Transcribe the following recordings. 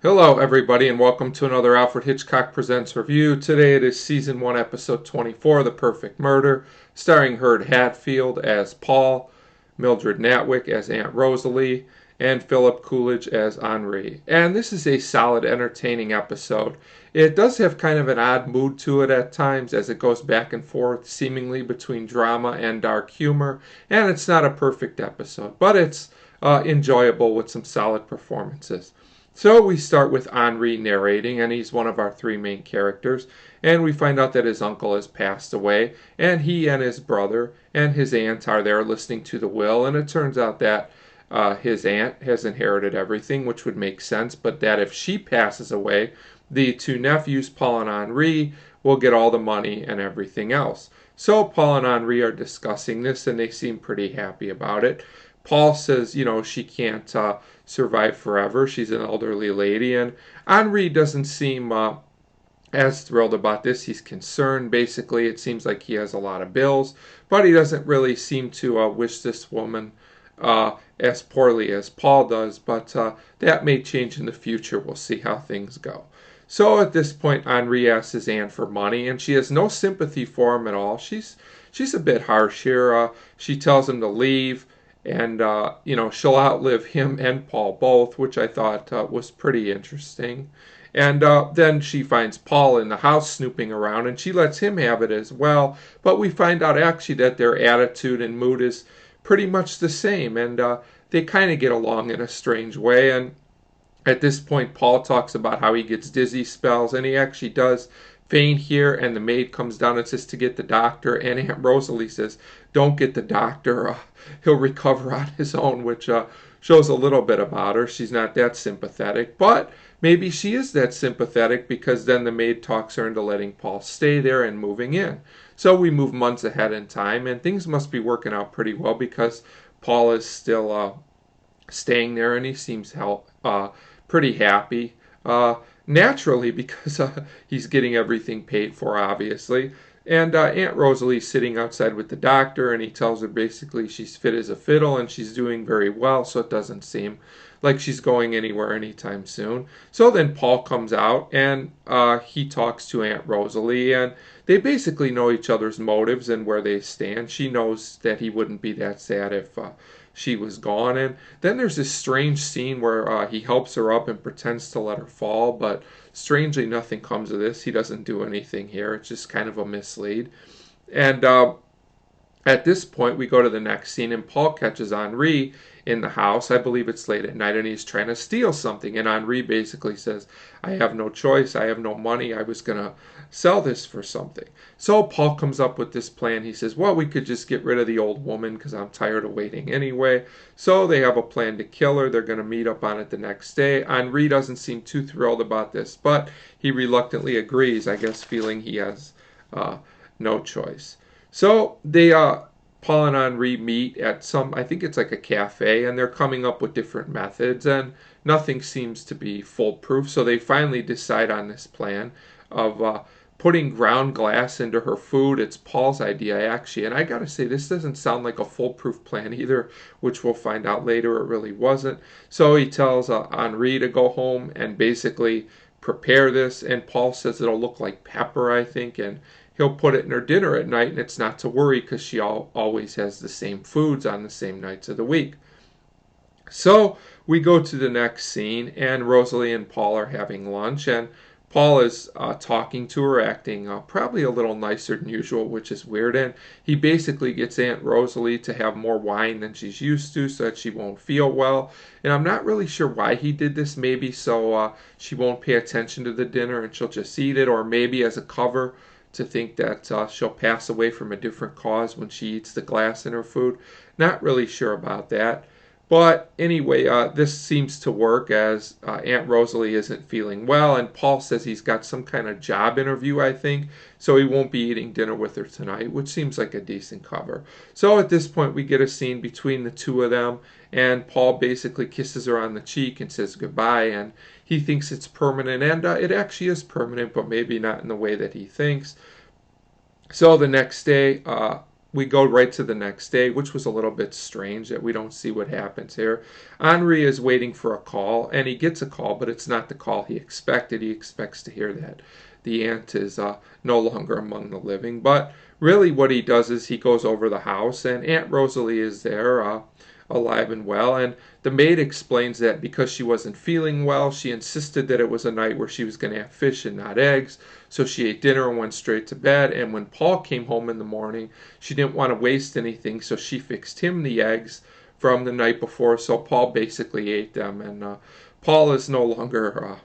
Hello, everybody, and welcome to another Alfred Hitchcock Presents review. Today it is Season 1, Episode 24, The Perfect Murder, starring Hurd Hatfield as Paul, Mildred Natwick as Aunt Rosalie, and Philip Coolidge as Henri. And this is a solid, entertaining episode. It does have kind of an odd mood to it at times as it goes back and forth, seemingly between drama and dark humor, and it's not a perfect episode, but it's enjoyable with some solid performances. So we start with Henri narrating, and he's one of our three main characters, and we find out that his uncle has passed away, and he and his brother and his aunt are there listening to the will, and it turns out that his aunt has inherited everything, which would make sense, but that if she passes away, the two nephews, Paul and Henri, will get all the money and everything else. So Paul and Henri are discussing this, and they seem pretty happy about it. Paul says, she can't survive forever. She's an elderly lady. And Henri doesn't seem as thrilled about this. He's concerned. Basically, it seems like he has a lot of bills, but he doesn't really seem to wish this woman as poorly as Paul does. But that may change in the future. We'll see how things go. So at this point, Henri asks his aunt for money, and she has no sympathy for him at all. She's a bit harsh here. She tells him to leave. And, she'll outlive him and Paul both, which I thought was pretty interesting. And then she finds Paul in the house snooping around, and she lets him have it as well. But we find out actually that their attitude and mood is pretty much the same, and they kind of get along in a strange way. And at this point, Paul talks about how he gets dizzy spells, and he actually does faint here, and the maid comes down and says to get the doctor, and Aunt Rosalie says, don't get the doctor, he'll recover on his own, which shows a little bit about her. She's not that sympathetic, but maybe she is that sympathetic because then the maid talks her into letting Paul stay there and moving in. So we move months ahead in time, and things must be working out pretty well because Paul is still staying there, and he seems pretty happy. Naturally, because he's getting everything paid for, obviously. And Aunt Rosalie's sitting outside with the doctor, and he tells her basically she's fit as a fiddle and she's doing very well, so it doesn't seem like she's going anywhere anytime soon. So then Paul comes out, and he talks to Aunt Rosalie, and they basically know each other's motives and where they stand. She knows that he wouldn't be that sad if she was gone. And then there's this strange scene where he helps her up and pretends to let her fall, but strangely nothing comes of this. He doesn't do anything here. It's just kind of a mislead. And at this point, we go to the next scene, and Paul catches Henri in the house. I believe it's late at night, and he's trying to steal something. And Henri basically says, I have no choice. I have no money. I was going to sell this for something. So Paul comes up with this plan. He says, well, we could just get rid of the old woman because I'm tired of waiting anyway. So they have a plan to kill her. They're going to meet up on it the next day. Henri doesn't seem too thrilled about this, but he reluctantly agrees, I guess, feeling he has no choice. So they Paul and Henri meet at I think it's like a cafe, and they're coming up with different methods, and nothing seems to be foolproof. So they finally decide on this plan of putting ground glass into her food. It's Paul's idea, actually, and I gotta say, this doesn't sound like a foolproof plan either, which we'll find out later it really wasn't. So he tells Henri to go home and basically prepare this, and Paul says it'll look like pepper, I think, and he'll put it in her dinner at night, and it's not to worry because she always has the same foods on the same nights of the week. So we go to the next scene, and Rosalie and Paul are having lunch, and Paul is talking to her, acting probably a little nicer than usual, which is weird, and he basically gets Aunt Rosalie to have more wine than she's used to so that she won't feel well, and I'm not really sure why he did this, maybe so she won't pay attention to the dinner and she'll just eat it, or maybe as a cover to think that she'll pass away from a different cause when she eats the glass in her food. Not really sure about that. But anyway, this seems to work as Aunt Rosalie isn't feeling well, and Paul says he's got some kind of job interview, I think, so he won't be eating dinner with her tonight, which seems like a decent cover. So at this point, we get a scene between the two of them, and Paul basically kisses her on the cheek and says goodbye, and he thinks it's permanent, and it actually is permanent, but maybe not in the way that he thinks. So the next day, we go right to the next day, which was a little bit strange that we don't see what happens here. Henri is waiting for a call, and he gets a call, but it's not the call he expected. He expects to hear that the aunt is no longer among the living. But really what he does is he goes over the house, and Aunt Rosalie is there, alive and well. And the maid explains that because she wasn't feeling well, she insisted that it was a night where she was going to have fish and not eggs. So she ate dinner and went straight to bed. And when Paul came home in the morning, she didn't want to waste anything, so she fixed him the eggs from the night before. So Paul basically ate them, and Paul is no longer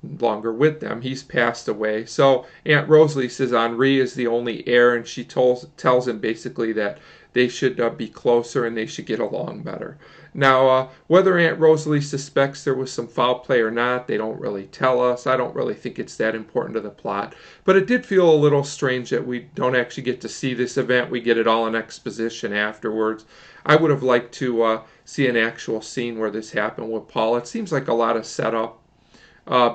with them. He's passed away. So Aunt Rosalie says Henri is the only heir, and she tells him basically that they should be closer and they should get along better. Now, whether Aunt Rosalie suspects there was some foul play or not, they don't really tell us. I don't really think it's that important to the plot. But it did feel a little strange that we don't actually get to see this event. We get it all in exposition afterwards. I would have liked to see an actual scene where this happened with Paul. It seems like a lot of setup,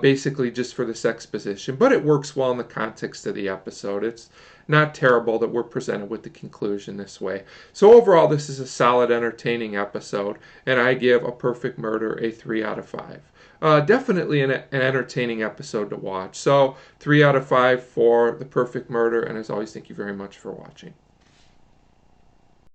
basically just for this exposition, but it works well in the context of the episode. It's not terrible that we're presented with the conclusion this way. So overall, this is a solid, entertaining episode, and I give A Perfect Murder a 3 out of 5. Definitely an entertaining episode to watch. So 3 out of 5 for The Perfect Murder, and as always, thank you very much for watching.